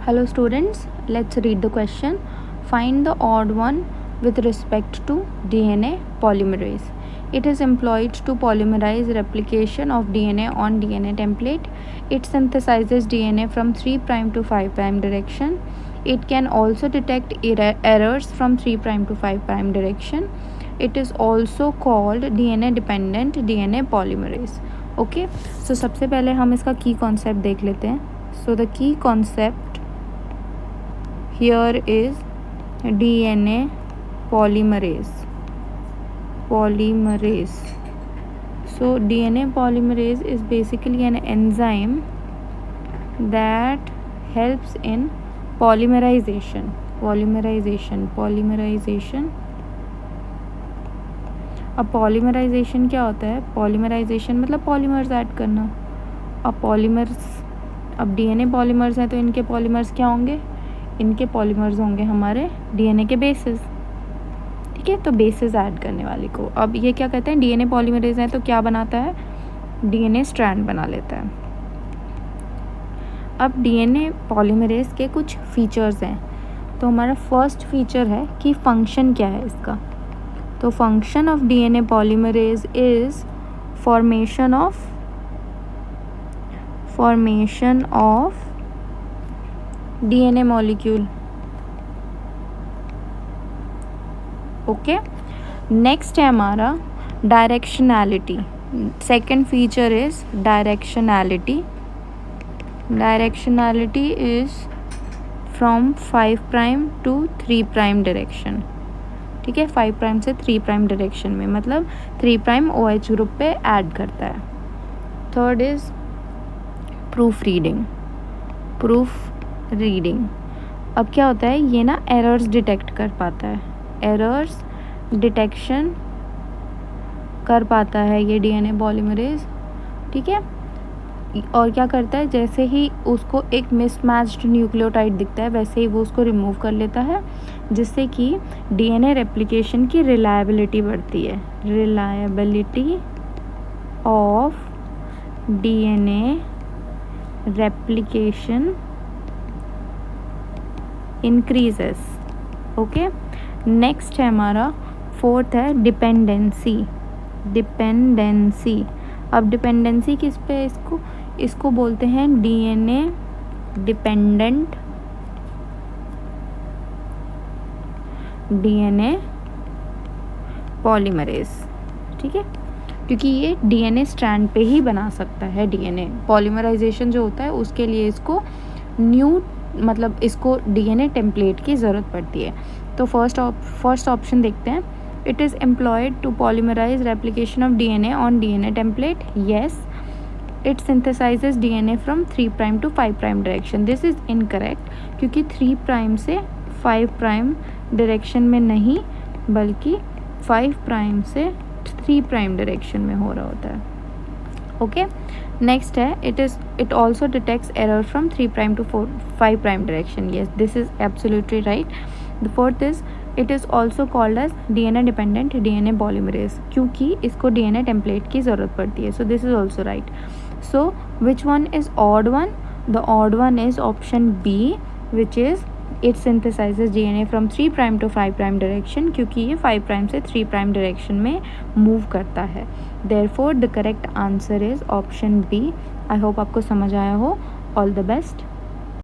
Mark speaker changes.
Speaker 1: Hello students, let's read the question. Find the odd one with respect to DNA polymerase. It is employed to polymerize replication of DNA on DNA template. It synthesizes DNA from 3' to 5' direction. It can also detect errors from 3' to 5' direction. It is also called DNA dependent DNA polymerase. Okay, so सबसे पहले हम इसका की concept देख लेते हैं. So the key concept here is DNA polymerase. So DNA polymerase is basically an enzyme that helps in polymerization. अब polymerisation क्या होता है? पॉलीमराइजेशन मतलब पॉलीमर्स ऐड करना. अब पॉलीमर्स, अब डीएनए पॉलीमर्स हैं तो इनके पॉलीमर्स क्या होंगे? इनके पॉलीमर्स होंगे हमारे डीएनए के बेसिस. ठीक है, तो बेसिस ऐड करने वाले को. अब ये क्या कहते हैं? डीएनए पॉलीमरेज है तो क्या बनाता है? डीएनए स्ट्रैंड बना लेता है. अब डीएनए पॉलीमरेज के कुछ फीचर्स हैं. तो हमारा फर्स्ट फीचर है कि फंक्शन क्या है इसका. तो function of DNA polymerase is formation of DNA molecule. Okay, next है हमारा directionality. Second feature is directionality. Directionality is from 5' to 3' direction. ठीक है, 5' से 3' डायरेक्शन में, मतलब 3' OH ग्रुप पे ऐड करता है. Third is proof reading. अब क्या होता है? ये ना एरर्स डिटेक्ट कर पाता है. एरर्स डिटेक्शन कर पाता है ये डीएनए पॉलीमरेज. ठीक है, और क्या करता है? जैसे ही उसको एक मिसमैच्ड न्यूक्लियोटाइड दिखता है वैसे ही वो उसको रिमूव कर लेता है, जिससे कि डीएनए रेप्लिकेशन की रिलायबिलिटी बढ़ती है. Reliability of DNA replication increases. Okay, next है हमारा फोर्थ है डिपेंडेंसी. अब डिपेंडेंसी किस पे है? इसको बोलते हैं डीएनए डिपेंडेंट डीएनए पॉलीमरेज. ठीक है, क्योंकि ये डीएनए स्ट्रैंड पे ही बना सकता है. डीएनए पॉलीमराइजेशन जो होता है उसके लिए इसको मतलब इसको डीएनए टेम्पलेट की ज़रूरत पड़ती है. तो फर्स्ट ऑप्शन देखते हैं. It is employed to polymerise replication of DNA on DNA template. Yes. It synthesises DNA from 3' to 5' direction. This is incorrect, क्योंकि 3' से 5' डायरेक्शन में नहीं, बल्कि 5' से 3' डायरेक्शन में हो रहा होता है. ओके, नेक्स्ट है it also detects error from 3' to 5' direction. Yes, this is absolutely right. The fourth is it is also called as DNA dependent DNA polymerase, क्योंकि इसको डीएनए टेम्पलेट की ज़रूरत पड़ती है. So this is also right. So which one is odd one? The odd one is option B, which is it synthesises DNA from 3' to 5' direction, क्योंकि ये 5' से 3' direction में मूव करता है. Therefore the correct answer is option B. I hope आपको समझ आया हो. All the best.